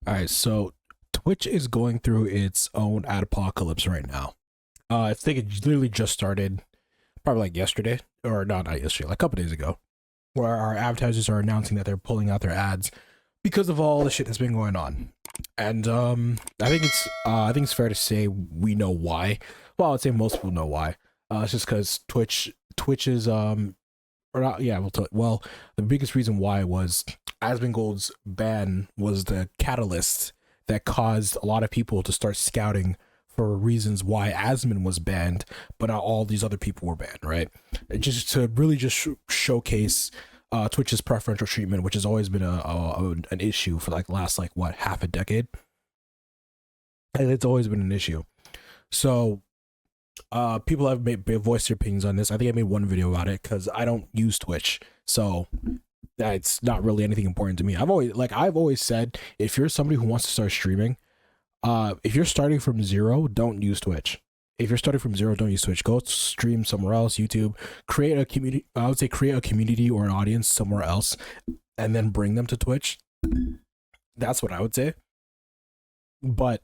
All right, so Twitch is going through its own ad apocalypse right now. I think it literally just started, probably like yesterday, or not yesterday, like a couple days ago, where our advertisers are announcing that they're pulling out their ads because of all the shit that's been going on. And I think it's fair to say we know why. Well, I'd say most people know why. It's just because Twitch is or not. Yeah, well, the biggest reason why was Asmongold's ban was the catalyst that caused a lot of people to start scouting for reasons why Asmon was banned, but not all these other people were banned, right? Just to really just showcase Twitch's preferential treatment, which has always been an issue for like the last like what half a decade. And it's always been an issue. So people have voiced their opinions on this. I think I made one video about it because I don't use Twitch, so it's not really anything important to me. I've always said, if you're somebody who wants to start streaming, if you're starting from zero, don't use Twitch. If you're starting from zero, don't use Twitch. Go stream somewhere else, YouTube. Create a community. I would say create a community or an audience somewhere else, and then bring them to Twitch. That's what I would say. But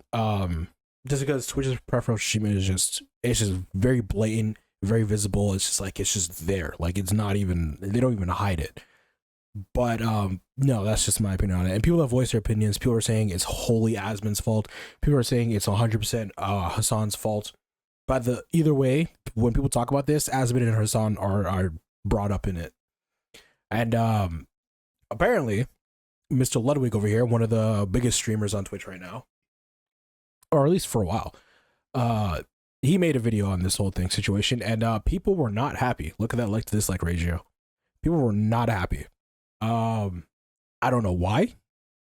just because Twitch's preferential treatment is it's just very blatant, very visible. It's just there. Like it's not even, they don't even hide it. But no, that's just my opinion on it. And people have voiced their opinions. People are saying it's wholly Asmon's fault. People are saying it's 100% Hassan's fault. But either way, when people talk about this, Asmon and Hassan are brought up in it. And apparently, Mr. Ludwig over here, one of the biggest streamers on Twitch right now, or at least for a while, he made a video on this whole thing situation, and people were not happy. Look at that like to dislike ratio. People were not happy. I don't know why.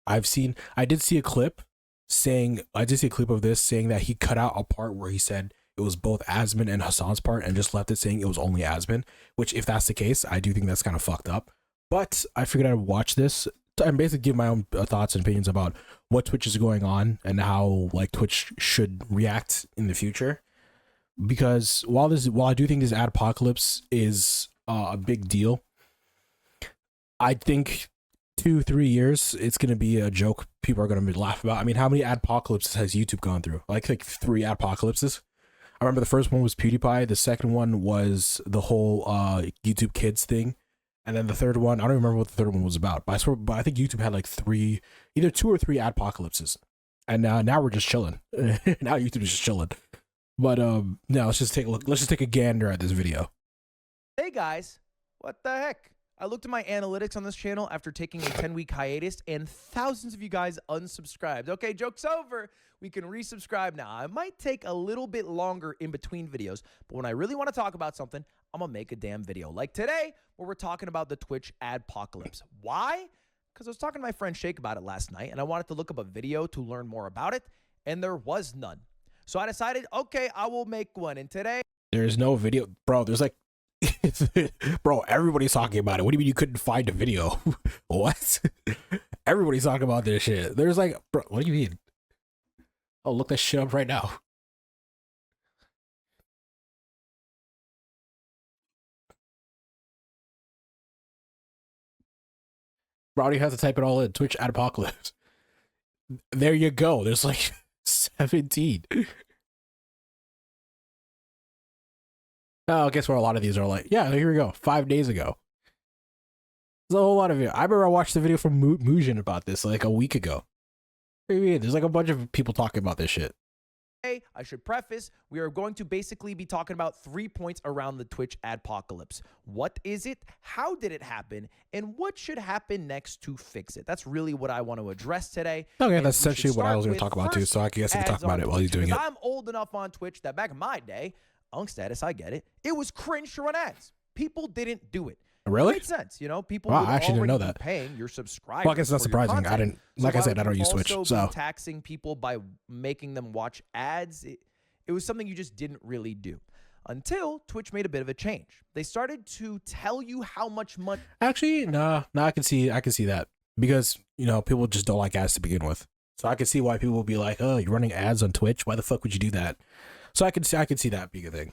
I did see a clip of this saying that he cut out a part where he said it was both Asmon and Hassan's part and just left it saying it was only Asmon, which if that's the case, I do think that's kind of fucked up. But I figured I'd watch this and basically give my own thoughts and opinions about what Twitch is going on and how like Twitch should react in the future. Because while I do think this ad apocalypse is a big deal, I think 2-3 years it's gonna be a joke people are gonna laugh about. I mean, how many ad apocalypses has YouTube gone through? Like 3 ad apocalypses. I remember the first one was PewDiePie. The second one was the whole YouTube Kids thing. And then the third one, I don't remember what the third one was about, but I think YouTube had like either 2 or 3 ad apocalypses. And now we're just chilling. Now YouTube is just chilling. But now let's just take a look. Let's just take a gander at this video. Hey guys, what the heck? I looked at my analytics on this channel after taking a 10-week hiatus, and thousands of you guys unsubscribed. Okay, joke's over. We can resubscribe now. I might take a little bit longer in between videos, but when I really want to talk about something, I'm going to make a damn video. Like today, where we're talking about the Twitch adpocalypse. Why? Because I was talking to my friend Shake about it last night, and I wanted to look up a video to learn more about it, and there was none. So I decided, okay, I will make one. And today, there's no video. Bro, there's like, bro, everybody's talking about it. What do you mean you couldn't find a video? What? Everybody's talking about this shit. There's like, bro, what do you mean? Oh, look that shit up right now. Bro, you have to type it all in. Twitch ad apocalypse. There you go. There's like 17. Oh, guess where a lot of these are like, yeah, here we go. 5 days ago. There's a whole lot of it. I remember I watched the video from Mujin about this like a week ago. There's like a bunch of people talking about this shit. I should preface, we are going to basically be talking about 3 points around the Twitch adpocalypse. What is it? How did it happen? And what should happen next to fix it? That's really what I want to address today. Okay, that's essentially what I was going to talk about too, so I guess I can talk about it while he's doing it. I'm old enough on Twitch that back in my day, Unk status, I get it. It was cringe to run ads. People didn't do it. Really? It made sense, you know. People wow, I actually didn't know that. Paying your subscribers. Well, I guess that's surprising. I didn't. Like I said, I don't use Twitch, so taxing people by making them watch ads. It was something you just didn't really do until Twitch made a bit of a change. They started to tell you how much money. Actually, no, I can see that because you know people just don't like ads to begin with. So I can see why people will be like, "Oh, you're running ads on Twitch? Why the fuck would you do that?" So I can see that being a thing.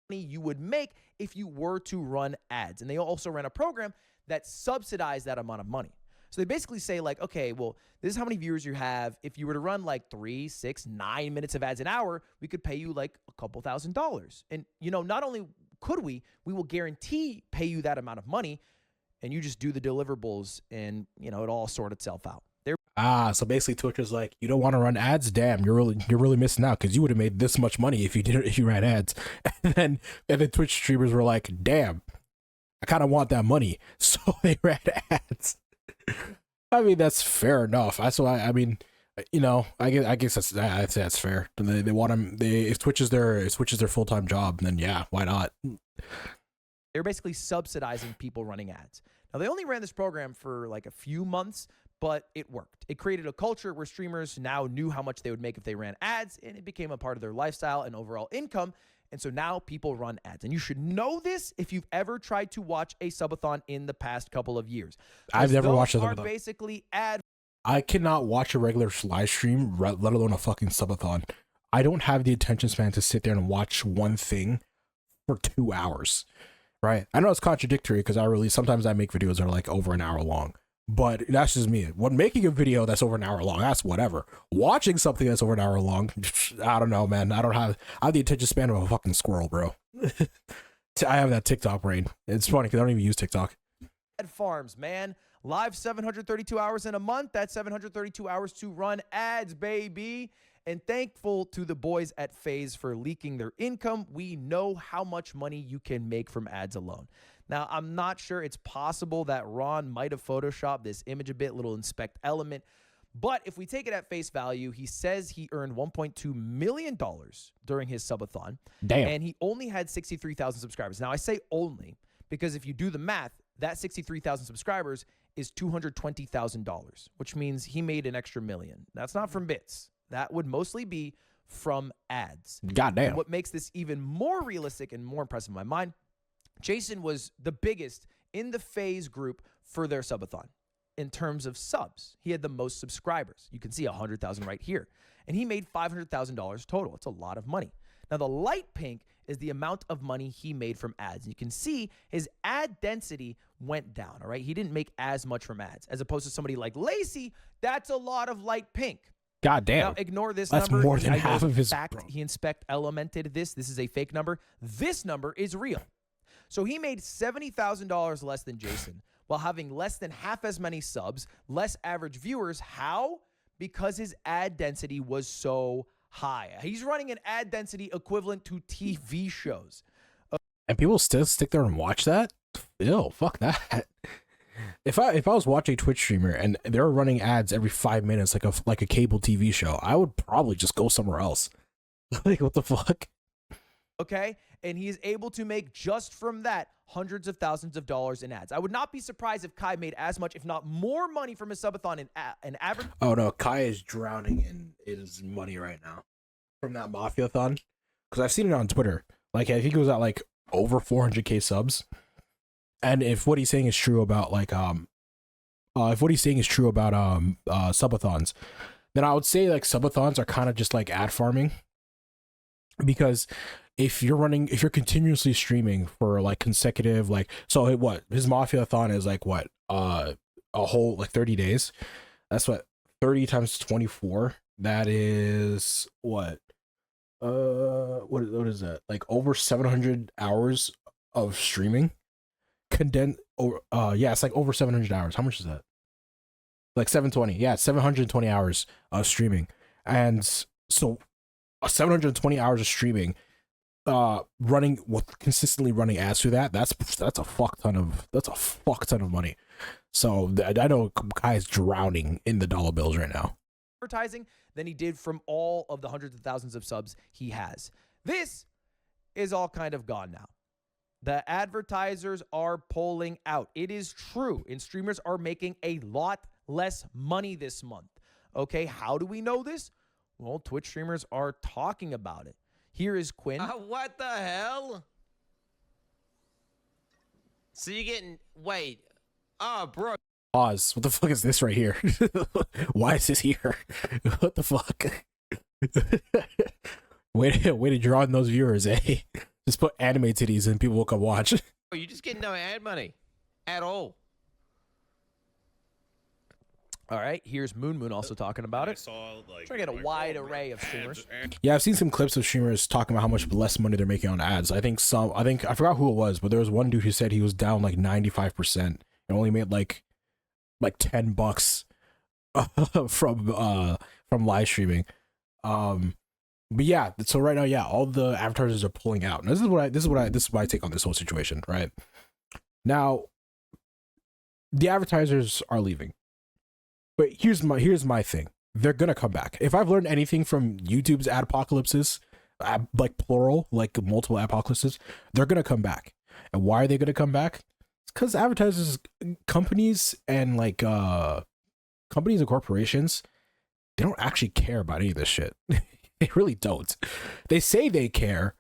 You would make if you were to run ads, and they also ran a program that subsidized that amount of money. So they basically say like, okay, well, this is how many viewers you have. If you were to run like 3, 6, 9 minutes of ads an hour, we could pay you like a couple $1,000s. And, you know, not only could we will guarantee pay you that amount of money, and you just do the deliverables and, you know, it all sort itself out. So basically Twitch is like, you don't want to run ads? Damn, you're really missing out, because you would have made this much money if you ran ads. And then Twitch streamers were like, damn, I kind of want that money, so they ran ads. I mean, that's fair enough. That's why, I mean, you know, I guess I'd say that's fair. They want them. If Twitch is their full-time job, then yeah, why not? They're basically subsidizing people running ads. Now, they only ran this program for like a few months, but it worked. It created a culture where streamers now knew how much they would make if they ran ads, and it became a part of their lifestyle and overall income. And so now people run ads. And you should know this if you've ever tried to watch a subathon in the past couple of years. I've never watched a subathon. subathon. Basically ad. I cannot watch a regular live stream, let alone a fucking subathon. I don't have the attention span to sit there and watch one thing for 2 hours, right? I know it's contradictory because sometimes I make videos that are like over an hour long, but that's just me. When making a video that's over an hour long, that's whatever. Watching something that's over an hour long, I don't know, man. I have the attention span of a fucking squirrel, bro. I have that TikTok brain. It's funny because I don't even use TikTok. Ad farms, man. Live 732 hours in a month. That's 732 hours to run ads, baby. And thankful to the boys at FaZe for leaking their income. We know how much money you can make from ads alone. Now, I'm not sure. It's possible that Ron might have photoshopped this image a bit, little inspect element. But if we take it at face value, he says he earned $1.2 million during his subathon. Damn. And he only had 63,000 subscribers. Now, I say only because if you do the math, that 63,000 subscribers is $220,000, which means he made an extra $1 million. That's not from bits. That would mostly be from ads. Goddamn. And what makes this even more realistic and more impressive in my mind, Jason was the biggest in the FaZe group for their subathon. In terms of subs, he had the most subscribers. You can see 100,000 right here. And he made $500,000 total. It's a lot of money. Now, the light pink is the amount of money he made from ads. And you can see his ad density went down, all right? He didn't make as much from ads. As opposed to somebody like Lacey, that's a lot of light pink. God damn. Now, ignore this That's number. more than half of his. Fact, he inspect elemented this. This is a fake number. This number is real. So he made $70,000 less than Jason while having less than half as many subs, less average viewers. How? Because his ad density was so high. He's running an ad density equivalent to TV shows. And people still stick there and watch that? Ew, fuck that. If I was watching a Twitch streamer and they were running ads every 5 minutes like a cable TV show, I would probably just go somewhere else. Like, what the fuck? Okay? And he is able to make just from that hundreds of thousands of dollars in ads. I would not be surprised if Kai made as much, if not more money from his subathon in average. Oh no, Kai is drowning in his money right now from that Mafia-thon. Because I've seen it on Twitter. Like, I think it was at like over 400k subs. And if what he's saying is true about subathons, then I would say like subathons are kind of just like ad farming. Because if you're continuously streaming for like consecutive, like, so what his Mafia-thon is like, what, a whole like 30 days. That's what 30 times 24. That is what is that? Like over 700 hours of streaming. Yeah, it's like over 700 hours. How much is that? Like 720. Yeah, 720 hours of streaming. And so 720 hours of streaming, consistently running ads through that's a fuck ton of money. So I know Kai is drowning in the dollar bills right now. Advertising than he did from all of the hundreds of thousands of subs he has. This is all kind of gone now. The advertisers are pulling out. It is true, and streamers are making a lot less money this month. Okay, how do we know this? Well, Twitch streamers are talking about it. Here is Quinn. What the hell? So you're getting, wait. Oh, bro. Pause. What the fuck is this right here? Why is this here? What the fuck? way to draw in those viewers, eh? Just put anime titties and people will come watch. You just getting no ad money at all. All right, here's Moon Moon also talking about I it. saw like Trying to get a like, wide oh, array of ads, streamers. Yeah, I've seen some clips of streamers talking about how much less money they're making on ads. I forgot who it was, but there was one dude who said he was down like 95% and only made like $10 from live streaming. But yeah, so right now, yeah, all the advertisers are pulling out. And this is my take on this whole situation, right? Now, the advertisers are leaving. But here's my thing. They're gonna come back. If I've learned anything from YouTube's ad apocalypses, like plural, like multiple apocalypses, they're gonna come back. And why are they gonna come back? It's because advertisers, companies, and companies and corporations, they don't actually care about any of this shit. They really don't. They say they care,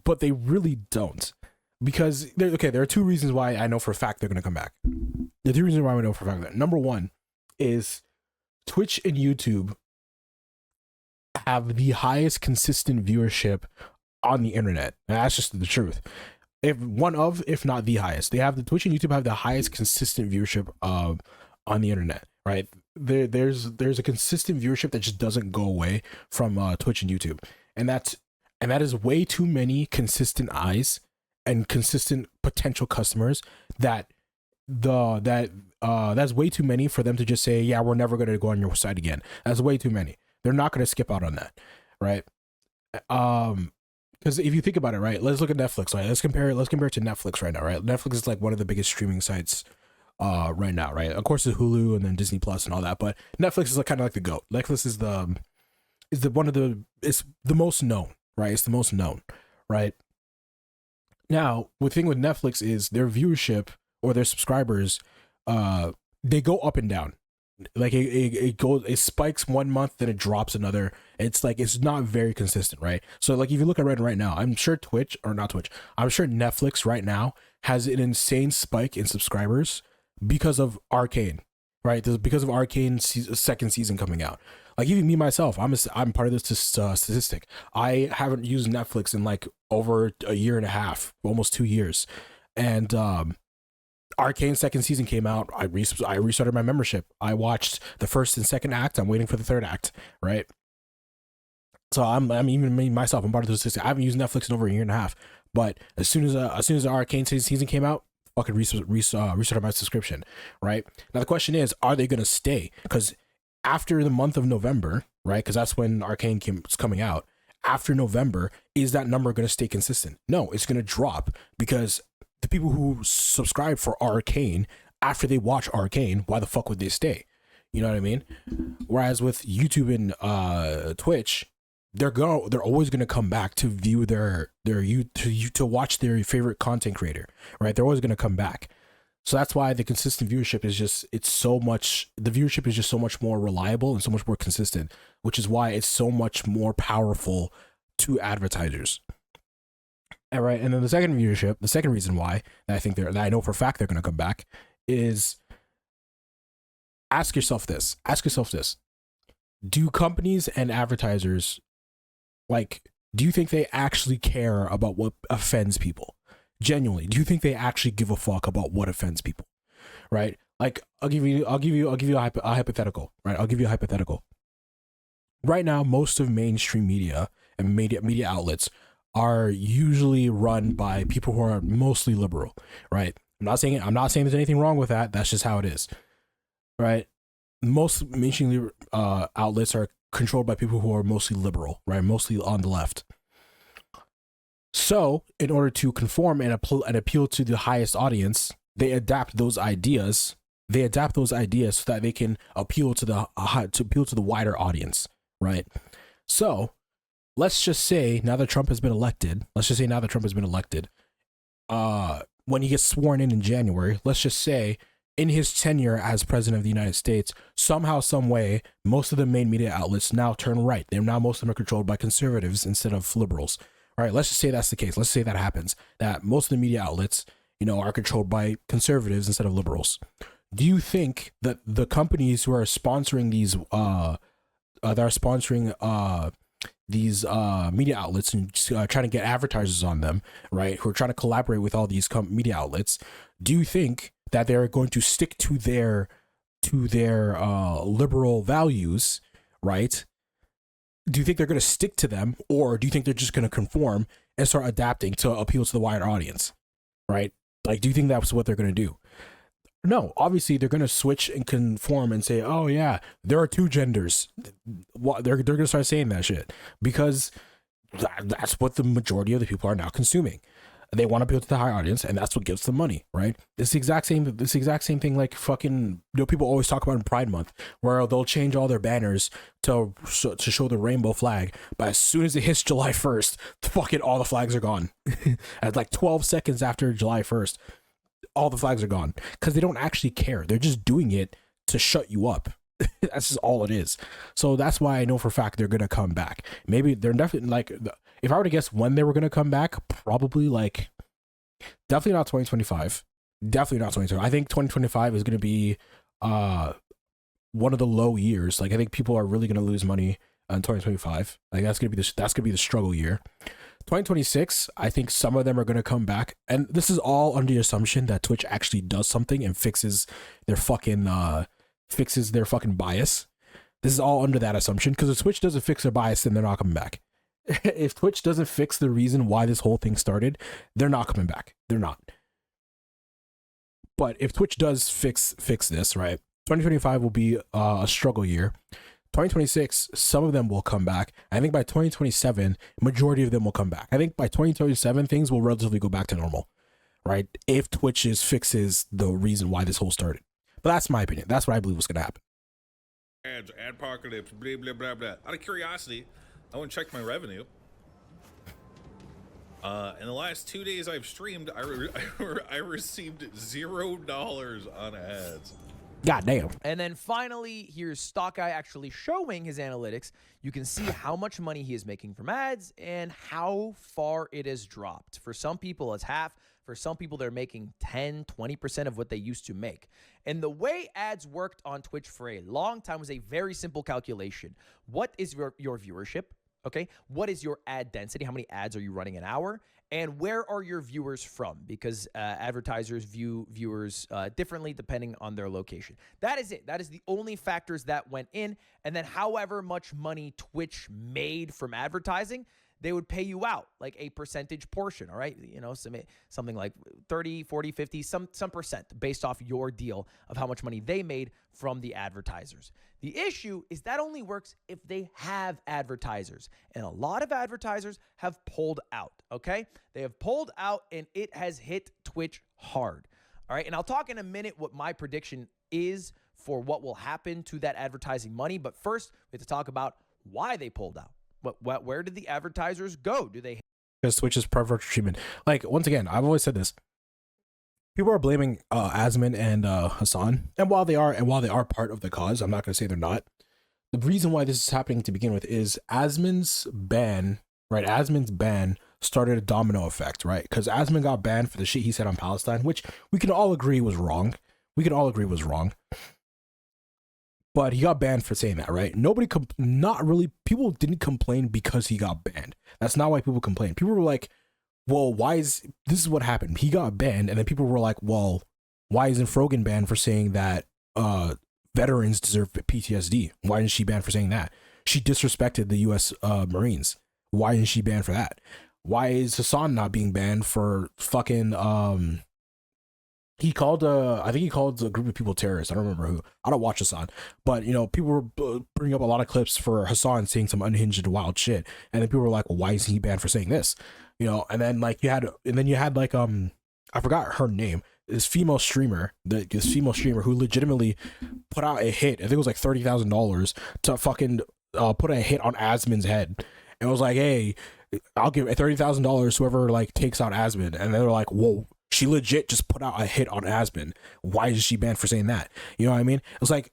but they really don't. Because there are two reasons why I know for a fact they're gonna come back. The two reasons why we know for a fact that number one is Twitch and YouTube have the highest consistent viewership on the internet. And that's just the truth. If not the highest, the Twitch and YouTube have the highest consistent viewership on the internet, right? There's a consistent viewership that just doesn't go away from Twitch and YouTube, and that is way too many consistent eyes and consistent potential customers that's way too many for them to just say, yeah, we're never going to go on your site again. That's way too many. They're not going to skip out on that, right? Because if you think about it, right, let's look at Netflix. Right, let's compare it to Netflix right now, right? Netflix is like one of the biggest streaming sites right now, right? Of course, there's Hulu and then Disney Plus and all that, but Netflix is like kind of like the GOAT. Netflix is it's the most known, right? It's the most known, right? Now, the thing with Netflix is their viewership or their subscribers, they go up and down. Like it spikes one month, then it drops another. It's like it's not very consistent, right? So like if you look at right now, I'm sure I'm sure Netflix right now has an insane spike in subscribers because of Arcane, right? Because of Arcane second season coming out. Like even me myself, I'm part of this statistic. I haven't used Netflix in like over a year and a half, almost 2 years, and Arcane second season came out. I restarted my membership. I watched the first and second act. I'm waiting for the third act, right? So I'm even me myself. I'm part of the statistic. I haven't used Netflix in over a year and a half, but as soon as the Arcane season came out, fucking restarted my subscription, right? Now the question is, are they gonna stay? Because after the month of November, right? Because that's when Arcane is coming out. After November, is that number gonna stay consistent? No, it's gonna drop because the people who subscribe for Arcane, after they watch Arcane, why the fuck would they stay? You know what I mean? Whereas with YouTube and Twitch, they're always gonna come back to view to watch their favorite content creator, right? They're always gonna come back. So that's why the consistent viewership is the viewership is just so much more reliable and so much more consistent, which is why it's so much more powerful to advertisers. All right, and then the second reason why that I know for a fact they're going to come back is ask yourself this. Do companies and advertisers, do you think they actually care about what offends people? Genuinely, do you think they actually give a fuck about what offends people? Right? Like, I'll give you a hypothetical, right? I'll give you a hypothetical. Right now, most of mainstream media and media outlets are usually run by people who are mostly liberal, right? I'm not saying there's anything wrong with that. That's just how it is, right? Most mainstream outlets are controlled by people who are mostly liberal, right? Mostly on the left. So, in order to conform and appeal to the highest audience, they adapt those ideas. They adapt those ideas so that they can appeal to the wider audience, right? So, let's just say now that Trump has been elected, when he gets sworn in January, let's just say in his tenure as president of the United States, somehow, some way, most of the main media outlets now turn right. Most of them are controlled by conservatives instead of liberals. All right, let's just say that's the case. Let's say that happens, that most of the media outlets, are controlled by conservatives instead of liberals. Do you think that the companies who are sponsoring these media outlets and trying to get advertisers on them, right, who are trying to collaborate with all these media outlets, do you think that they're going to stick to to their liberal values, right? Do you think they're going to stick to them, or do you think they're just going to conform and start adapting to appeal to the wider audience, right? Like, do you think that's what they're going to do? No, obviously they're going to switch and conform and say, oh yeah, there are two genders. They're going to start saying that shit because that's what the majority of the people are now consuming. They want to appeal to the high audience, and that's what gives them money, right? It's the exact same thing like fucking, people always talk about in Pride Month, where they'll change all their banners to show the rainbow flag, but as soon as it hits July 1st, fucking all the flags are gone. At like 12 seconds after July 1st, all the flags are gone because they don't actually care. They're just doing it to shut you up. That's just all it is. So that's why I know for a fact they're gonna come back. Maybe they're definitely like, if I were to guess when they were gonna come back, probably like definitely not 2025. Definitely not 2025. I think 2025 is gonna be one of the low years. Like I think people are really gonna lose money in 2025. Like that's gonna be the struggle year. 2026, I think some of them are going to come back, and this is all under the assumption that Twitch actually does something and fixes their fucking bias. This is all under that assumption, because if Twitch doesn't fix their bias, then they're not coming back. If Twitch doesn't fix the reason why this whole thing started, they're not coming back. They're not. But if Twitch does fix this, right, 2025 will be a struggle year. 2026, some of them will come back. I think by 2027, majority of them will come back. I think by 2027, things will relatively go back to normal, right? If Twitch fixes the reason why this whole started. But that's my opinion. That's what I believe was going to happen. Ads, adpocalypse, blah, blah, blah, blah. Out of curiosity, I went and checked my revenue. In the last 2 days I've streamed, I received $0 on ads. God damn. And then finally, here's Stock Guy actually showing his analytics. You can see how much money he is making from ads and how far it has dropped. For some people, it's half. For some people, they're making 10, 20% of what they used to make. And the way ads worked on Twitch for a long time was a very simple calculation. What is your viewership? Okay. What is your ad density? How many ads are you running an hour? And where are your viewers from? Because advertisers view viewers differently depending on their location. That is it. That is the only factors that went in. And then however much money Twitch made from advertising, they would pay you out like a percentage portion, all right? You know, something like 30, 40, 50, some percent based off your deal of how much money they made from the advertisers. The issue is that only works if they have advertisers. And a lot of advertisers have pulled out, okay? They have pulled out and it has hit Twitch hard, all right? And I'll talk in a minute what my prediction is for what will happen to that advertising money. But first, we have to talk about why they pulled out. Where did the advertisers go? Do they? Because Twitch's preferential treatment. Like, once again, I've always said this. People are blaming Asmin and Hassan, and while they are part of the cause, I'm not going to say they're not. The reason why this is happening to begin with is Asmin's ban, right? Asmin's ban started a domino effect, right? Because Asmin got banned for the shit he said on Palestine, which we can all agree was wrong. But he got banned for saying that, right? People didn't complain because he got banned. That's not why people complained. People were like, well, this is what happened. He got banned, and then people were like, well, why isn't Frogan banned for saying that veterans deserve PTSD? Why isn't she banned for saying that? She disrespected the U.S. Marines. Why isn't she banned for that? Why is Hassan not being banned for fucking I think he called a group of people terrorists. I don't remember who. I don't watch Hassan, but you know, people were bringing up a lot of clips for Hassan saying some unhinged and wild shit, and then people were like, "Well, why is he banned for saying this?" You know, and then you had like I forgot her name. This female streamer who legitimately put out a hit. I think it was like $30,000 to fucking put a hit on Asmin's head, and was like, "Hey, I'll give $30,000 whoever like takes out Asmin," and they're like, "Whoa." She legit just put out a hit on Asmin. Why is she banned for saying that? You know what I mean? It's like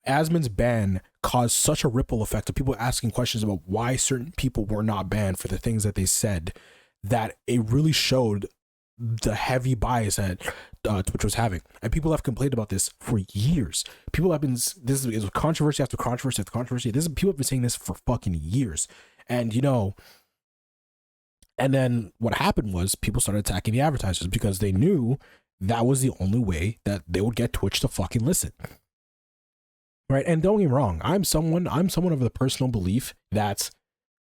Asmin's ban caused such a ripple effect of people asking questions about why certain people were not banned for the things that they said, that it really showed the heavy bias that Twitch was having. And people have complained about this for years. People have been, this is controversy after controversy after controversy. People have been saying this for fucking years. And, you know, and then what happened was people started attacking the advertisers because they knew that was the only way that they would get Twitch to fucking listen. right? And don't get me wrong, I'm someone of the personal belief that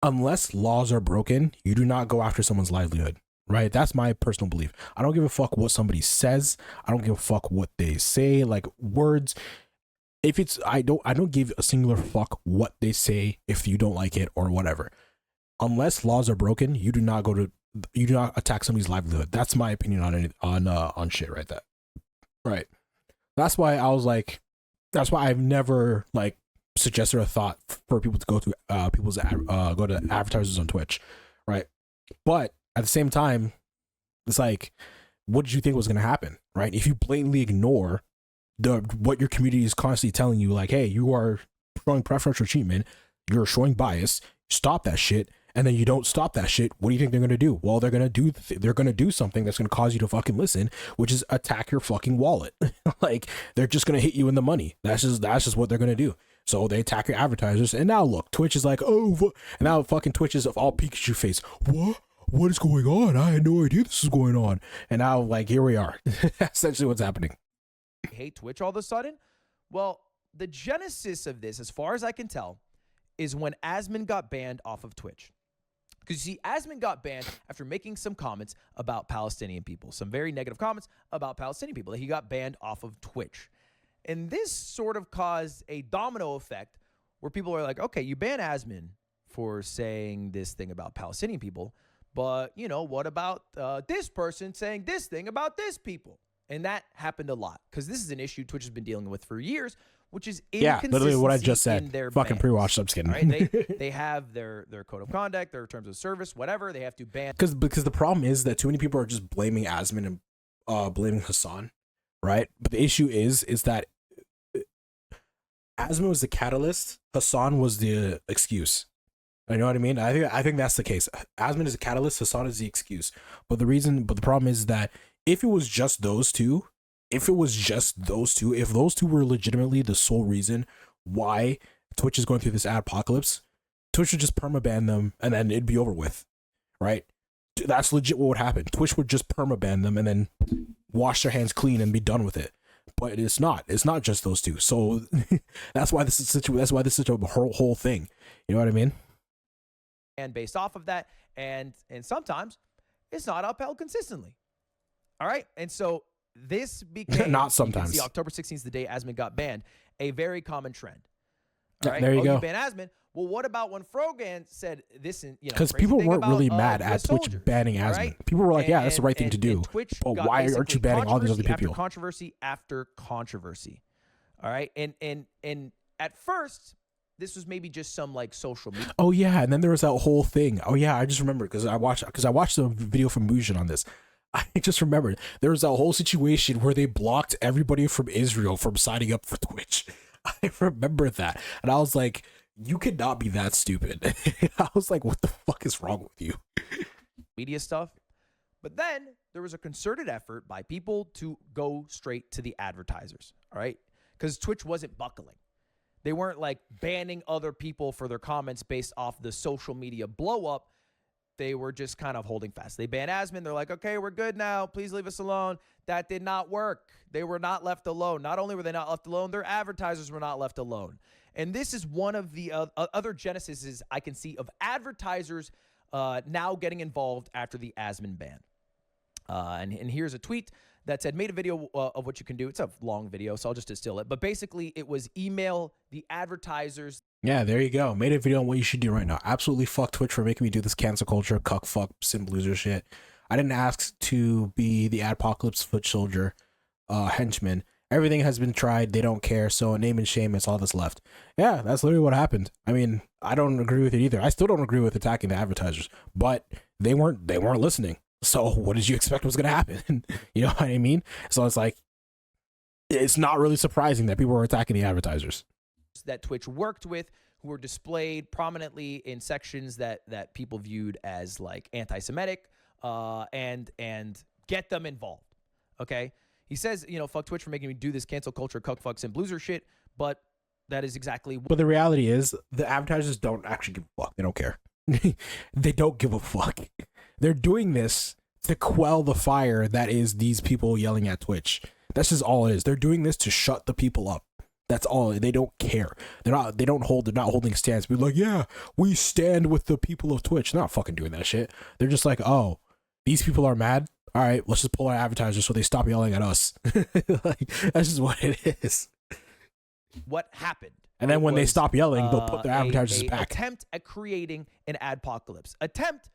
unless laws are broken, you do not go after someone's livelihood, right? That's my personal belief. I don't give a fuck what somebody says. I don't give a fuck what they say, like words. If it's, I don't give a singular fuck what they say if you don't like it or whatever. Unless laws are broken, you do not attack somebody's livelihood. That's my opinion on shit right there. Right. That's why I've never like suggested or thought for people to go to go to advertisers on Twitch, right? But at the same time, it's like, what did you think was going to happen, right? If you blatantly ignore what your community is constantly telling you, like, hey, you are showing preferential treatment, you're showing bias, stop that shit, and then you don't stop that shit, what do you think they're going to do? Well, they're going to do something that's going to cause you to fucking listen, which is attack your fucking wallet. Like, they're just going to hit you in the money. That's just what they're going to do. So they attack your advertisers, and now look, Twitch is like, oh, and now fucking Twitch is all Pikachu face. What is going on? I had no idea this was going on. And now, like, here we are. Essentially what's happening. Hate Twitch all of a sudden? Well, the genesis of this, as far as I can tell, is when Asmon got banned off of Twitch. Because you see, Asmon got banned after making some comments about Palestinian people, some very negative comments about Palestinian people, that he got banned off of Twitch. And this sort of caused a domino effect where people are like, okay, you ban Asmon for saying this thing about Palestinian people, but, you know, what about this person saying this thing about this people? And that happened a lot because this is an issue Twitch has been dealing with for years, which is inconsistency. Yeah, literally what I just said. Fucking pre-watch. I'm just kidding. Right? They have their code of conduct, their terms of service, whatever. They have to ban. Because the problem is that too many people are just blaming Asmon and blaming Hassan, right? But the issue is that Asmon was the catalyst. Hassan was the excuse. You know what I mean? I think that's the case. Asmon is the catalyst. Hassan is the excuse. But the problem is that if it was just those two, if those two were legitimately the sole reason why Twitch is going through this apocalypse, Twitch would just permaban them and then it'd be over with, right? That's legit what would happen. Twitch would just permaban them and then wash their hands clean and be done with it. But it's not. It's not just those two. So that's why this is such a whole thing. You know what I mean? And based off of that, and sometimes it's not upheld consistently. All right, and so this became not sometimes. See, October 16th, the day Asmon got banned, a very common trend. All right, there you go. You ban Asmon. Well, what about when Frogan said this? Because people weren't really mad at Twitch banning Asmon. Right? People were like, "Yeah, that's the right thing to do." But why aren't you banning all these other people? After controversy. All right, and at first, this was maybe just some like social media. Oh yeah, and then there was that whole thing. Oh yeah, I just remember because I watched the video from Mujin on this. I just remembered there was a whole situation where they blocked everybody from Israel from signing up for Twitch. I remember that. And I was like, you could not be that stupid. I was like, what the fuck is wrong with you? Media stuff. But then there was a concerted effort by people to go straight to the advertisers. All right. Because Twitch wasn't buckling. They weren't like banning other people for their comments based off the social media blow up. They were just kind of holding fast. They banned Asmon. They're like, okay, we're good now. Please leave us alone. That did not work. They were not left alone. Not only were they not left alone, their advertisers were not left alone. And this is one of the other genesis I can see of advertisers now getting involved after the Asmon ban. And here's a tweet that said, made a video of what you can do. It's a long video, so I'll just distill it. But basically, it was email the advertisers. Yeah, there you go. Made a video on what you should do right now. Absolutely fuck Twitch for making me do this cancel culture, cuck, fuck, sim loser shit. I didn't ask to be the Adpocalypse foot soldier henchman. Everything has been tried. They don't care. So name and shame is all that's left. Yeah, that's literally what happened. I mean, I don't agree with it either. I still don't agree with attacking the advertisers, but they weren't listening. So what did you expect was going to happen? You know what I mean? So it's like, it's not really surprising that people were attacking the advertisers. That Twitch worked with, who were displayed prominently in sections that people viewed as like anti-Semitic, and get them involved. Okay, he says, you know, fuck Twitch for making me do this cancel culture, cuck, fucks, and blueser shit. But that is exactly. But the reality is, the advertisers don't actually give a fuck. They don't care. They don't give a fuck. They're doing this to quell the fire that is these people yelling at Twitch. That's just all it is. They're doing this to shut the people up That's all. They don't care. They're not holding stands. Be like, yeah, we stand with the people of Twitch. They're not fucking doing that shit. They're just like, oh, these people are mad. All right, let's just pull our advertisers so they stop yelling at us. Like, that's just what it is. What happened? And then when they stop yelling, they'll put their advertisers back. Attempt at creating an adpocalypse. Attempt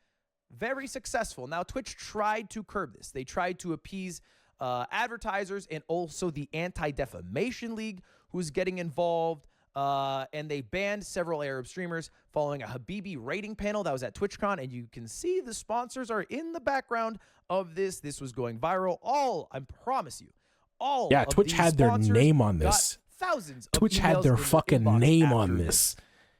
very successful. Now, Twitch tried to curb this. They tried to appease advertisers and also the Anti-Defamation League, who's getting involved. And they banned several Arab streamers following a Habibi rating panel that was at TwitchCon. And you can see the sponsors are in the background of this. This was going viral. I promise you, yeah, Twitch had their name on this. Thousands. Twitch had their fucking name on this.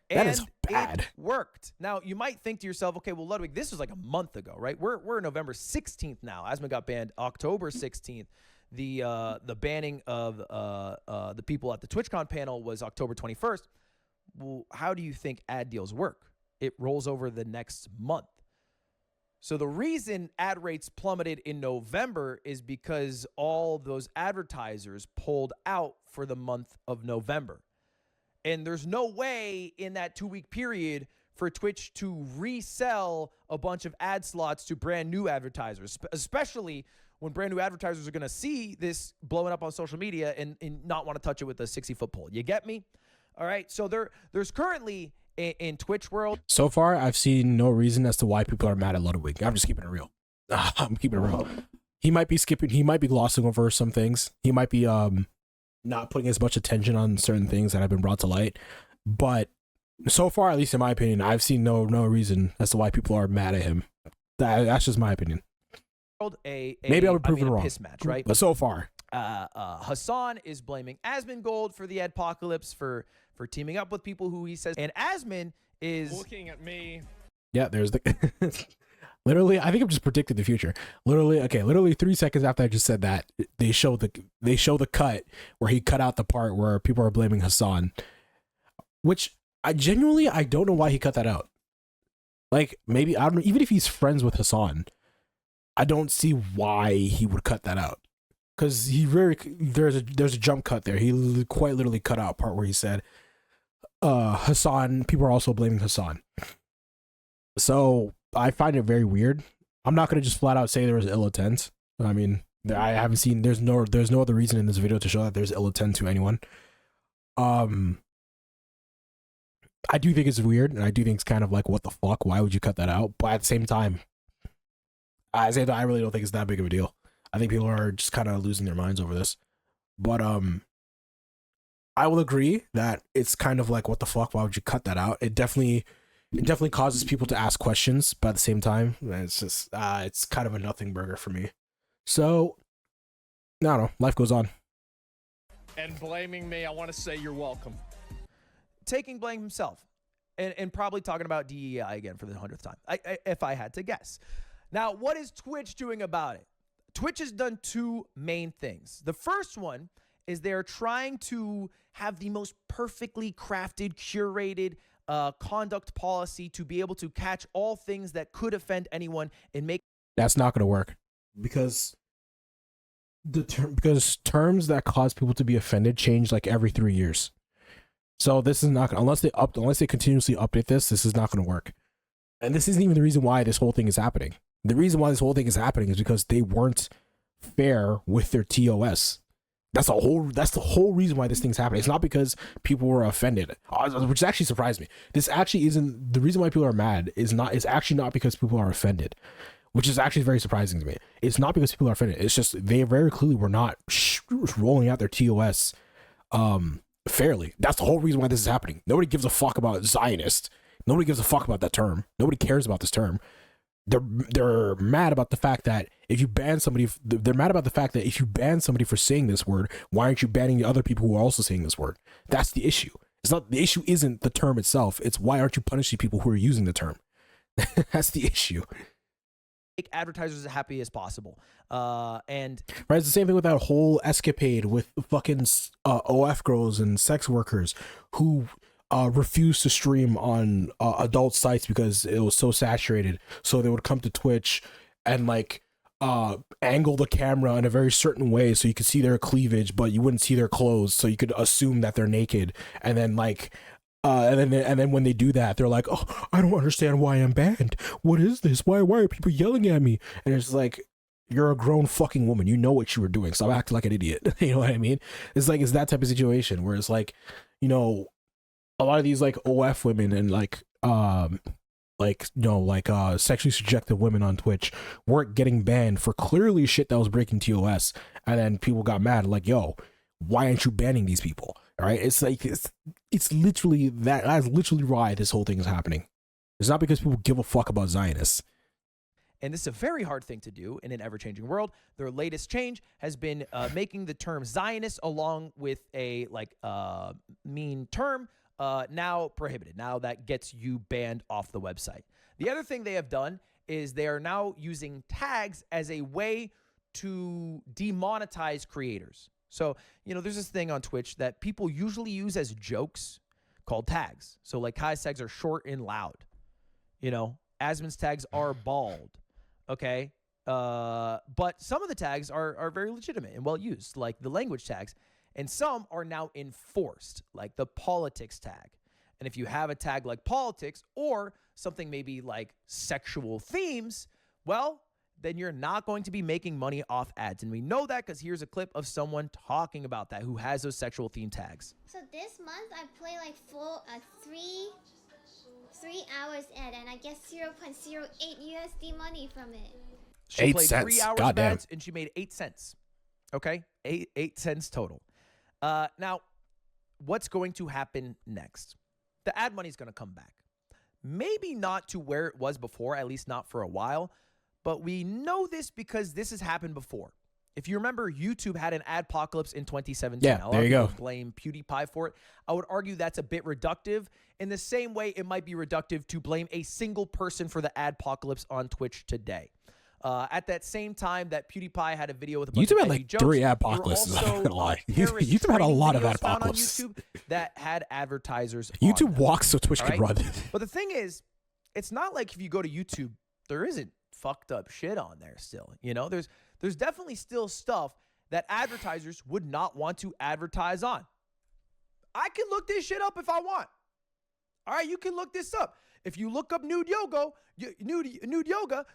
That is bad. It worked. Now, you might think to yourself, okay, well, Ludwig, this was like a month ago, right? We're November 16th now. Asma got banned October 16th. The banning of the people at the TwitchCon panel was October 21st. Well, how do you think ad deals work? It rolls over the next month. So the reason ad rates plummeted in November is because all those advertisers pulled out for the month of November. And there's no way in that 2-week period for Twitch to resell a bunch of ad slots to brand new advertisers, especially when brand new advertisers are going to see this blowing up on social media and not want to touch it with a 60-foot pole. You get me? All right. So there's currently in Twitch world. So far, I've seen no reason as to why people are mad at Ludwig. I'm just keeping it real. I'm keeping it real. He might be skipping. He might be glossing over some things. He might be not putting as much attention on certain things that have been brought to light. But so far, at least in my opinion, I've seen no reason as to why people are mad at him. That's just my opinion. Maybe I would prove it wrong. Piss match, right? But so far, Hassan is blaming Asmongold for the adpocalypse for teaming up with people who he says, and Asmon is looking at me. Yeah, there's the literally. I think I've just predicted the future. Literally 3 seconds after I just said that, they show the cut where he cut out the part where people are blaming Hassan, which I don't know why he cut that out. Like, maybe I don't know. Even if he's friends with Hassan, I don't see why he would cut that out. Because there's a jump cut there. He quite literally cut out part where he said, Hassan, people are also blaming Hassan. So I find it very weird. I'm not gonna just flat out say there was ill intent. I mean, I haven't seen. There's no other reason in this video to show that there's ill intent to anyone. I do think it's weird, and I do think it's kind of like, what the fuck? Why would you cut that out? But at the same time, I really don't think it's that big of a deal. I think people are just kind of losing their minds over this. But I will agree that it's kind of like, what the fuck? Why would you cut that out? It definitely causes people to ask questions, but at the same time, it's just it's kind of a nothing burger for me. So I don't know. Life goes on. And blaming me, I want to say you're welcome. Taking blame himself, and probably talking about DEI again for the 100th time, if I had to guess. Now, what is Twitch doing about it? Twitch has done two main things. The first one is they're trying to have the most perfectly crafted, curated conduct policy to be able to catch all things that could offend anyone and make. That's not going to work because terms that cause people to be offended change like every 3 years. So this is not unless they continuously update this is not going to work. And this isn't even the reason why this whole thing is happening. The reason why this whole thing is happening is because they weren't fair with their TOS. That's the whole reason why this thing's happening. It's not because people were offended, which actually surprised me. This actually isn't the reason why people are mad. It's actually not because people are offended, which is actually very surprising to me. It's not because people are offended. It's just they very clearly were not rolling out their TOS fairly. That's the whole reason why this is happening. Nobody gives a fuck about Zionist. Nobody gives a fuck about that term. Nobody cares about this term. They're mad about the fact that if you ban somebody, they're mad about the fact that if you ban somebody for saying this word, why aren't you banning the other people who are also saying this word? That's the issue. It's not, the issue isn't the term itself. It's why aren't you punishing people who are using the term? That's the issue. Make advertisers as happy as possible. And right, it's the same thing with that whole escapade with fucking OF girls and sex workers who refused to stream on adult sites because it was so saturated. So they would come to Twitch and like angle the camera in a very certain way so you could see their cleavage, but you wouldn't see their clothes, so you could assume that they're naked. And then like and then when they do that, they're like, "Oh, I don't understand why I'm banned. What is this? Why are people yelling at me?" And it's like, you're a grown fucking woman. You know what you were doing. Stop acting like an idiot. You know what I mean? It's like, it's that type of situation where it's like, you know, a lot of these like OF women and sexually subjective women on Twitch weren't getting banned for clearly shit that was breaking TOS, and then people got mad like, yo, why aren't you banning these people? All right, it's like it's literally that's literally why this whole thing is happening. It's not because people give a fuck about Zionists. And this is a very hard thing to do in an ever-changing world. Their latest change has been making the term Zionist along with a mean term now prohibited. Now that gets you banned off the website. The other thing they have done is they are now using tags as a way to demonetize creators. So, you know, there's this thing on Twitch that people usually use as jokes called tags. So like Kai's tags are short and loud. You know, Asmon's tags are bald. Okay. But some of the tags are very legitimate and well used, like the language tags. And some are now enforced, like the politics tag. And if you have a tag like politics or something maybe like sexual themes, well, then you're not going to be making money off ads. And we know that because here's a clip of someone talking about that who has those sexual theme tags. So this month I play like three hours ad, and I get 0.08 USD money from it. She 8 played cents. 3 hours God of damn. ads and she made 8 cents. Okay, 8 cents total. Now, what's going to happen next? The ad money is going to come back. Maybe not to where it was before, at least not for a while. But we know this because this has happened before. If you remember, YouTube had an adpocalypse in 2017. Yeah, there you go. Blame PewDiePie for it. I would argue that's a bit reductive. In the same way, it might be reductive to blame a single person for the adpocalypse on Twitch today. At that same time that PewDiePie had a video with a bunch YouTube of had edgy like jokes, 3 there were adpocalypses. I'm not also, gonna lie. terrorist YouTube had a training lot of videos found on adpocalypses. YouTube that had advertisers on YouTube them. walks so Twitch can All run right? it. But the thing is, it's not like if you go to YouTube, there isn't fucked up shit on there still. You know, there's definitely still stuff that advertisers would not want to advertise on. I can look this shit up if I want. All right, you can look this up. If you look up nude yoga,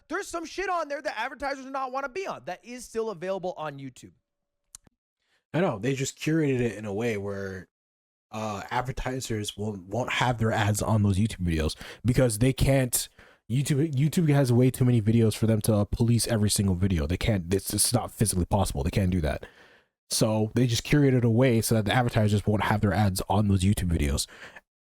there's some shit on there that advertisers do not want to be on. That is still available on YouTube. I know, they just curated it in a way where advertisers won't have their ads on those YouTube videos because they can't. YouTube has way too many videos for them to police every single video. They can't. It's not physically possible. They can't do that. So they just curated a way so that the advertisers won't have their ads on those YouTube videos,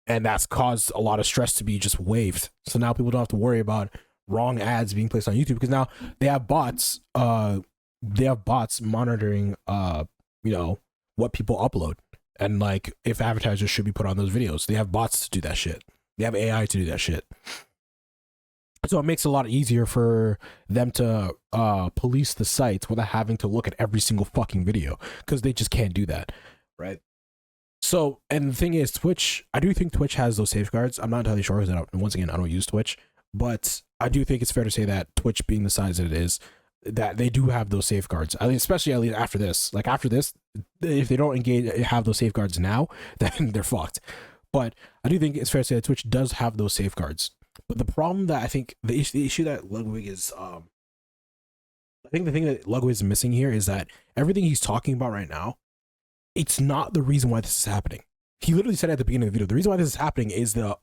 and that's caused a lot of stress to be just waived. So now people don't have to worry about wrong ads being placed on YouTube because now they have bots. They have bots monitoring what people upload and like if advertisers should be put on those videos. They have bots to do that shit. They have AI to do that shit. So it makes it a lot easier for them to police the sites without having to look at every single fucking video because they just can't do that, right? So, and the thing is, Twitch, I do think Twitch has those safeguards. I'm not entirely sure because once again, I don't use Twitch, but I do think it's fair to say that Twitch being the size that it is, that they do have those safeguards. I mean, especially at least after this. Like after this, if they don't have those safeguards now, then they're fucked. But I do think it's fair to say that Twitch does have those safeguards. But the problem that I think the issue that Ludwig is, I think the thing that Ludwig is missing here is that everything he's talking about right now, it's not the reason why this is happening. He literally said at the beginning of the video, the reason why this is happening is the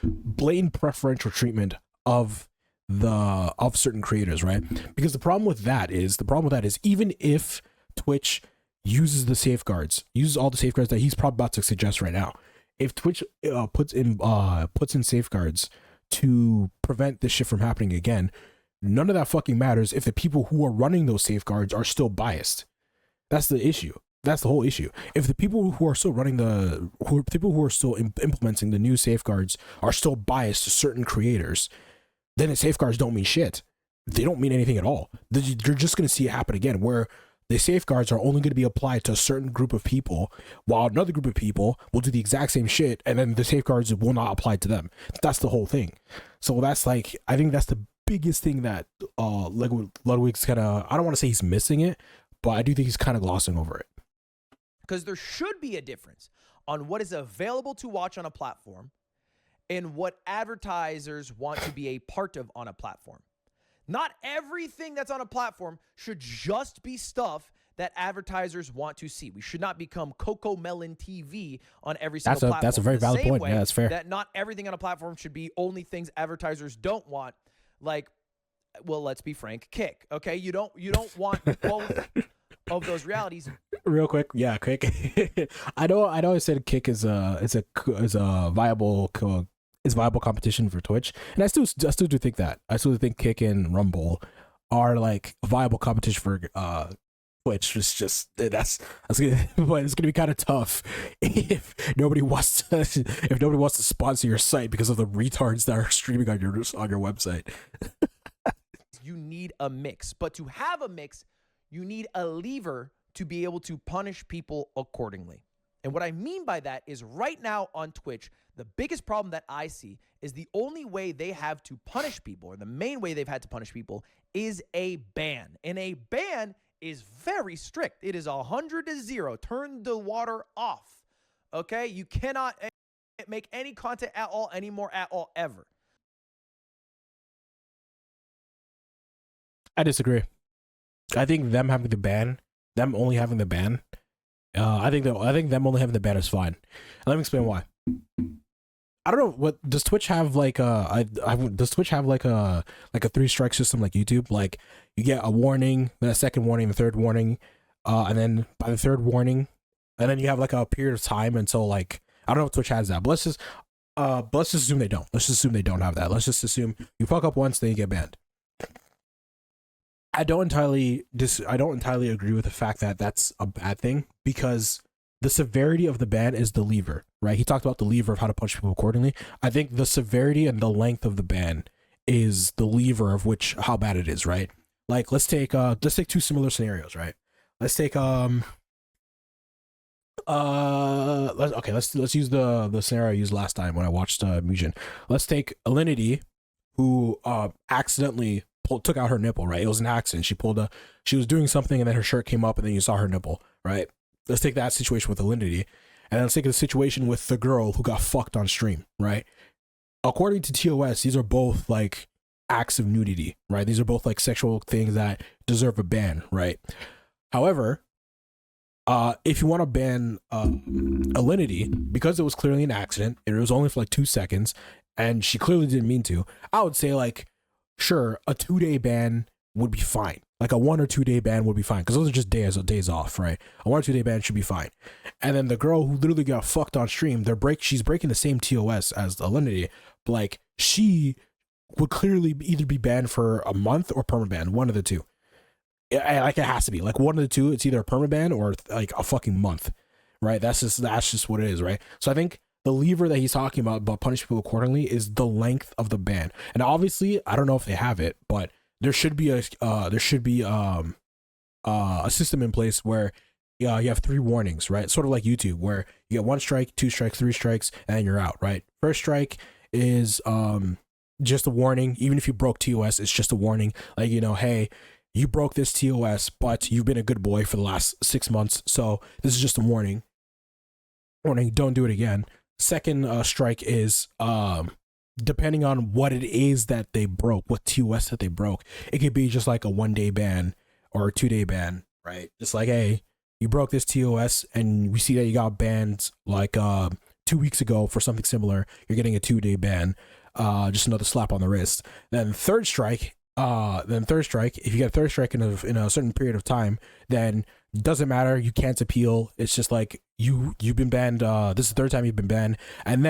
blatant preferential treatment of certain creators, right? Because the problem with that is even if Twitch uses all the safeguards that he's probably about to suggest right now, if Twitch puts in safeguards to prevent this shit from happening again, none of that fucking matters if the people who are running those safeguards are still biased. That's the issue. That's the whole issue. If the people who are still implementing the new safeguards are still biased to certain creators, then the safeguards don't mean shit. They don't mean anything at all. You're just going to see it happen again, where the safeguards are only going to be applied to a certain group of people, while another group of people will do the exact same shit, and then the safeguards will not apply to them. That's the whole thing. So that's like, I think that's the biggest thing that Ludwig's kind of, I don't want to say he's missing it, but I do think he's kind of glossing over it. Because there should be a difference on what is available to watch on a platform and what advertisers want to be a part of on a platform. Not everything that's on a platform should just be stuff that advertisers want to see. We should not become Coco Melon TV on every single platform. That's a very valid point. Yeah, that's fair. That not everything on a platform should be only things advertisers don't want. Like, well, let's be frank, Kick. Okay, you don't want both of those realities. Real quick, yeah, Kick. I know I said Kick is a viable competition for Twitch, and I still do think that. I still think Kick and Rumble are like a viable competition for Twitch. It's just that's gonna, but it's gonna be kind of tough if nobody wants to sponsor your site because of the retards that are streaming on your website. You need a mix, but to have a mix, you need a lever to be able to punish people accordingly. And what I mean by that is right now on Twitch, the biggest problem that I see is the only way they have to punish people, or the main way they've had to punish people, is a ban. And a ban is very strict. It is 100 to 0. Turn the water off. Okay? You cannot make any content at all anymore at all ever. I disagree. I think them having the ban, them only having the ban, I think them only having the ban is fine. And let me explain why. I don't know, what does Twitch have like does Twitch have like a 3-strike system like YouTube? Like you get a warning, then a second warning, the third warning, and then by the third warning, and then you have like a period of time until like, I don't know if Twitch has that, but let's just assume they don't. Let's just assume they don't have that. Let's just assume you fuck up once, then you get banned. I don't entirely agree with the fact that that's a bad thing, because the severity of the ban is the lever, right? He talked about the lever of how to punish people accordingly. I think the severity and the length of the ban is the lever of how bad it is, right? Like let's take 2 similar scenarios, right? Let's take let's use the scenario I used last time when I watched Mugen. Let's take Alinity, who accidentally took out her nipple, right? It was an accident. She was doing something and then her shirt came up and then you saw her nipple, right? Let's take that situation with Alinity, and then let's take the situation with the girl who got fucked on stream, right? According to TOS, these are both like acts of nudity, right? These are both like sexual things that deserve a ban, right? However, if you want to ban Alinity, because it was clearly an accident, it was only for like 2 seconds, and she clearly didn't mean to, I would say like, sure, a 2-day ban would be fine. Like a 1 or 2 day ban would be fine, because those are just days off, right? A 1 or 2 day ban should be fine. And then the girl who literally got fucked on stream, she's breaking the same TOS as Alinity, but like she would clearly either be banned for a month or permaban, one of the two. Like it has to be like one of the two. It's either a permaban or like a fucking month, right? That's just what it is, right? So I think the lever that he's talking about punishing people accordingly is the length of the ban. And obviously, I don't know if they have it, but there should be a system in place where you have 3 warnings, right? Sort of like YouTube, where you get 1 strike, 2 strikes, 3 strikes, and then you're out, right? First strike is just a warning. Even if you broke TOS, it's just a warning. Like, hey, you broke this TOS, but you've been a good boy for the last 6 months, so this is just a warning. Don't do it again. Second strike is depending on what it is that they broke, what TOS that they broke, it could be just like a 1-day ban or a 2-day ban, right? Just like, hey, you broke this TOS and we see that you got banned like 2 weeks ago for something similar. You're getting a 2-day ban, just another slap on the wrist. Then third strike, if you get a third strike in a certain period of time, then it doesn't matter. You can't appeal. It's just like you've been banned. This is the 3rd time you've been banned, and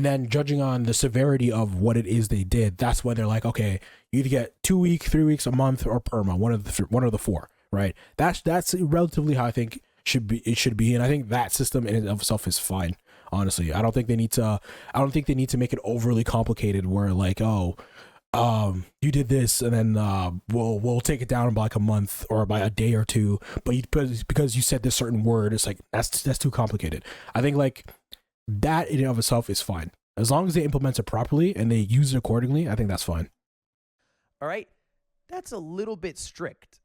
then judging on the severity of what it is they did, that's when they're like, okay, you either get 2 weeks, 3 weeks, a month, or perma, one of the 4, right? That's relatively how I think it should be, and I think that system in and of itself is fine. Honestly, I don't think they need to make it overly complicated, where like, oh, you did this, and then we'll take it down by like a month or by a day or 2, but because you said this certain word, it's like that's too complicated. I think like that in and of itself is fine, as long as they implement it properly and they use it accordingly. I think that's fine. All right? That's a little bit strict.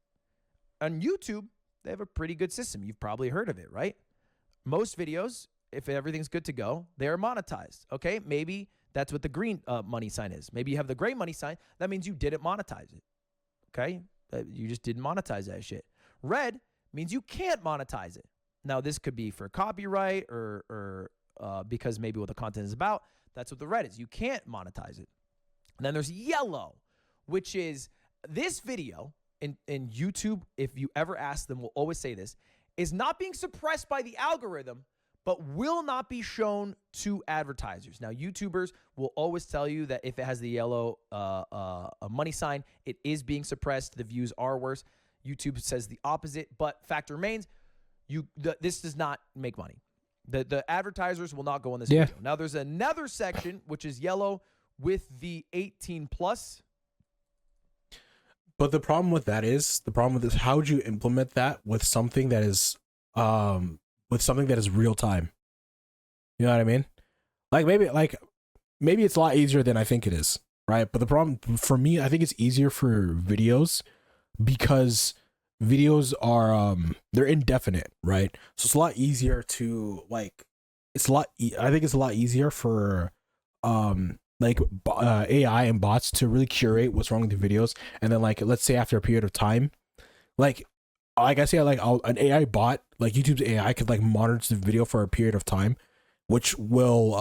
On YouTube, they have a pretty good system. You've probably heard of it, right? Most videos, if everything's good to go, they are monetized. Okay? Maybe that's what the green money sign is. Maybe you have the gray money sign. That means you didn't monetize it. Okay? You just didn't monetize that shit. Red means you can't monetize it. Now, this could be for copyright or because maybe what the content is about. That's what the red is. You can't monetize it. And then there's yellow, which is this video in YouTube, if you ever ask them, will always say this, is not being suppressed by the algorithm, but will not be shown to advertisers. Now, YouTubers will always tell you that if it has the yellow money sign, it is being suppressed. The views are worse. YouTube says the opposite, but fact remains, this does not make money. The advertisers will not go on this video. Now, there's another section, which is yellow with the 18 plus. But the problem with how would you implement that with something that is real time? You know what I mean? Maybe it's a lot easier than I think it is, right? But the problem for me, I think it's easier for videos because videos are they're indefinite, right? So it's a lot easier to I think it's a lot easier for AI and bots to really curate what's wrong with the videos, and then let's say after a period of time, an AI bot, like YouTube's AI, could monitor the video for a period of time, which will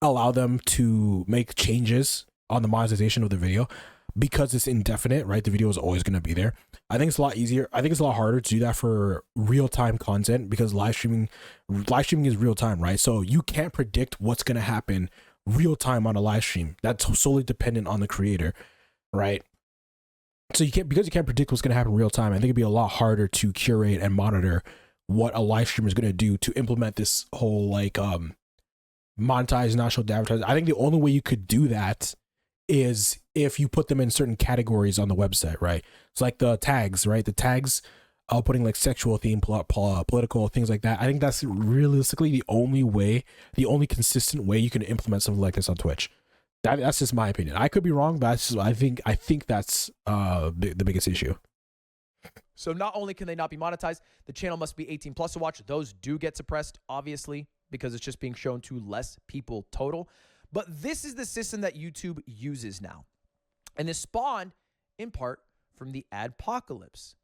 allow them to make changes on the monetization of the video because it's indefinite, right? The video is always going to be there. I think it's a lot easier. I think it's a lot harder to do that for real-time content because live streaming is real time, right? So you can't predict what's going to happen real time on a live stream. That's solely dependent on the creator, right? So you can't predict what's going to happen real time. I think it'd be a lot harder to curate and monitor what a live streamer is going to do to implement this whole monetize, not show to advertise. I think the only way you could do that is if you put them in certain categories on the website, right? It's like the tags, right? The tags, putting sexual theme, political things like that. I think that's realistically the only consistent way you can implement something like this on Twitch. That's just my opinion. I could be wrong, but I think that's the biggest issue. So not only can they not be monetized, the channel must be 18 plus to watch. Those do get suppressed, obviously, because it's just being shown to less people total. But this is the system that YouTube uses now. And this spawned, in part, from the adpocalypse.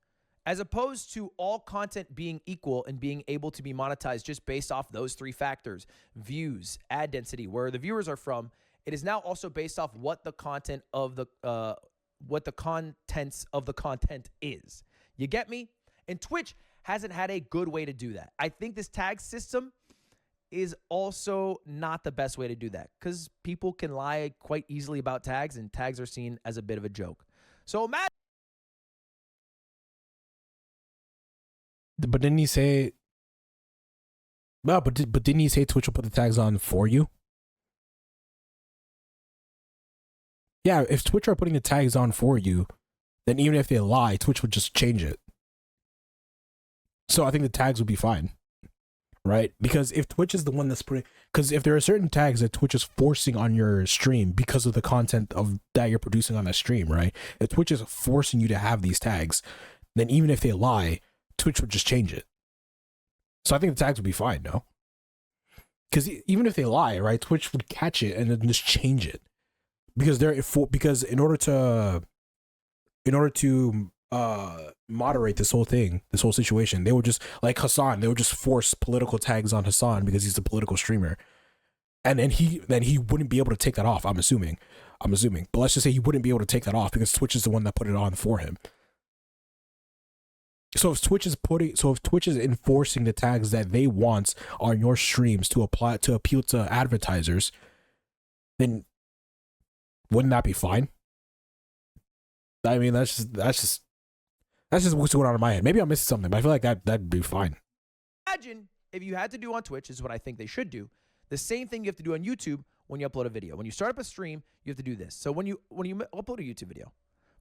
As opposed to all content being equal and being able to be monetized just based off those three factors, views, ad density, where the viewers are from, it is now also based off what the content of what the contents of the content is. You get me? And Twitch hasn't had a good way to do that. I think this tag system is also not the best way to do that because people can lie quite easily about tags, and tags are seen as a bit of a joke. So imagine. But didn't he say? No, but didn't he say Twitch will put the tags on for you? Yeah, if Twitch are putting the tags on for you, then even if they lie, Twitch would just change it. So I think the tags would be fine, right? Because if Twitch is the one that's putting, because if there are certain tags that Twitch is forcing on your stream because of the content that you're producing on that stream, right? If Twitch is forcing you to have these tags, then even if they lie, Twitch would just change it. So I think the tags would be fine, no? Because even if they lie, right, Twitch would catch it and then just change it. Because in order to moderate this whole situation, they would just, like Hassan, they would just force political tags on Hassan because he's a political streamer. And then he wouldn't be able to take that off, I'm assuming. But let's just say he wouldn't be able to take that off because Twitch is the one that put it on for him. So if Twitch is enforcing the tags that they want on your streams to appeal to advertisers, then wouldn't that be fine? I mean, that's just what's going on in my head. Maybe I'm missing something, but I feel like that'd be fine. Imagine if you had to do on Twitch, is what I think they should do, the same thing you have to do on YouTube when you upload a video. When you start up a stream, you have to do this. So when you upload a YouTube video,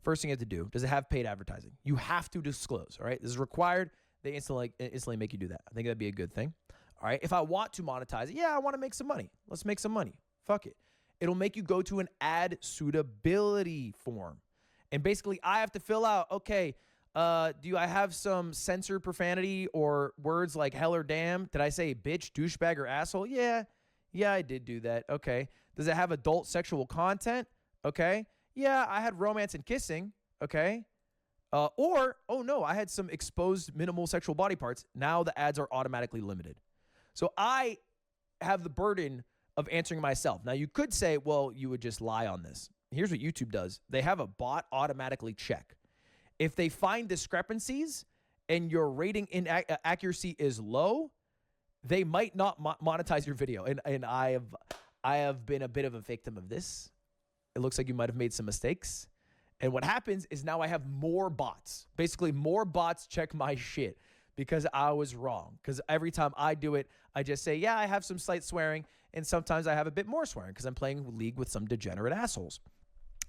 first thing you have to do, does it have paid advertising? You have to disclose, all right? This is required. They instantly make you do that. I think that'd be a good thing. All right, if I want to monetize it, yeah, I want to make some money. Let's make some money. Fuck it. it'll make you go to an ad suitability form. And basically, I have to fill out, okay, do I have some censored profanity or words like hell or damn? Did I say bitch, douchebag, or asshole? Yeah, I did do that. Okay. Does it have adult sexual content? Okay. Yeah, I had romance and kissing. Okay. Or, oh no, I had some exposed minimal sexual body parts. Now the ads are automatically limited. So I have the burden of answering myself. Now you could say, well, you would just lie on this. Here's what YouTube does. They have a bot automatically check. If they find discrepancies and your rating accuracy is low, they might not monetize your video. And I have been a bit of a victim of this. It looks like you might have made some mistakes. And what happens is now I have more bots. Basically, more bots check my shit because I was wrong. Because every time I do it, I just say, yeah, I have some slight swearing. And sometimes I have a bit more swearing because I'm playing League with some degenerate assholes.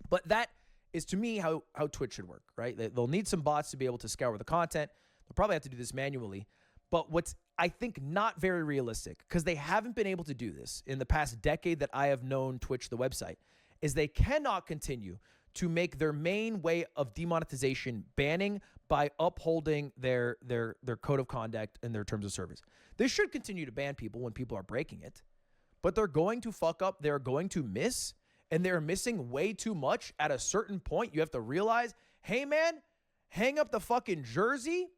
But that is, to me, how Twitch should work, right? They'll need some bots to be able to scour the content. They'll probably have to do this manually. But what's, I think, not very realistic, because they haven't been able to do this in the past decade that I have known Twitch, the website, is they cannot continue to make their main way of demonetization banning by upholding their code of conduct and their terms of service. They should continue to ban people when people are breaking it, but they're going to fuck up. They're going to miss, and they're missing way too much. At a certain point, you have to realize, hey, man, hang up the fucking jersey.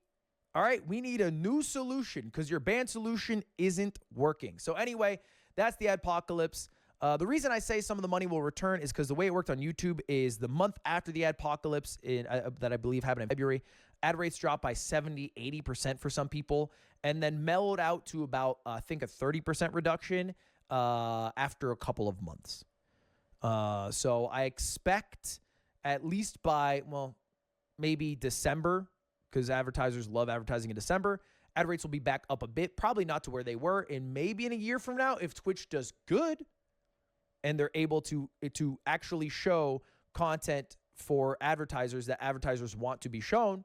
All right, we need a new solution because your ban solution isn't working. So anyway, that's the adpocalypse. The reason I say some of the money will return is because the way it worked on YouTube is the month after the adpocalypse that I believe happened in February, ad rates dropped by 70, 80% for some people, and then mellowed out to about, I think, a 30% reduction after a couple of months. So I expect at least by, well, maybe December, because advertisers love advertising in December, ad rates will be back up a bit, probably not to where they were. And maybe in a year from now, if Twitch does good, and they're able to actually show content for advertisers that advertisers want to be shown,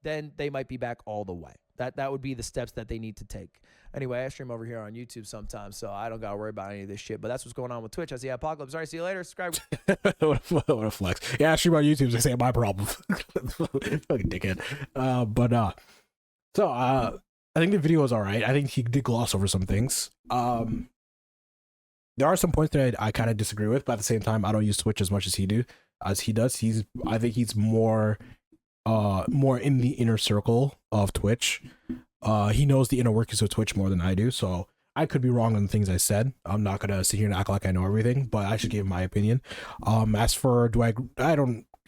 then they might be back all the way. That would be the steps that they need to take. Anyway, I stream over here on YouTube sometimes, so I don't got to worry about any of this shit. But that's what's going on with Twitch. That's the apocalypse. All right, see you later. Subscribe. What a flex. Yeah, I stream on YouTube. They say my problem. Fucking dickhead. So I think the video was all right. I think he did gloss over some things. There are some points that I kind of disagree with, but at the same time, I don't use Twitch as much as he does. I think he's more in the inner circle of Twitch. He knows the inner workings of Twitch more than I do, so I could be wrong on the things I said. I'm not gonna sit here and act like I know everything, but I should give my opinion. As for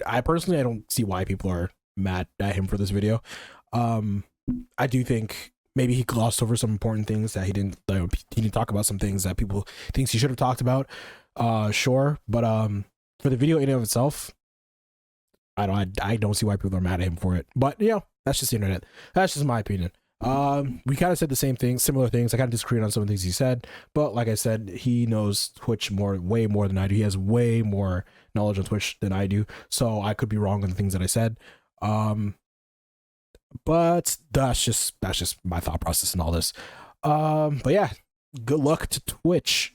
I personally don't see why people are mad at him for this video. I do think maybe he glossed over some important things that he didn't talk about, some things that people thinks he should have talked about. Sure, but for the video in and of itself, I don't see why people are mad at him for it. But that's just the internet. That's just my opinion. We kind of said the same things, similar things. I kind of disagreed on some of the things he said, but like I said, he knows Twitch way more than I do. He has way more knowledge on Twitch than I do, so I could be wrong on the things that I said. But that's just my thought process in all this. But yeah, good luck to Twitch.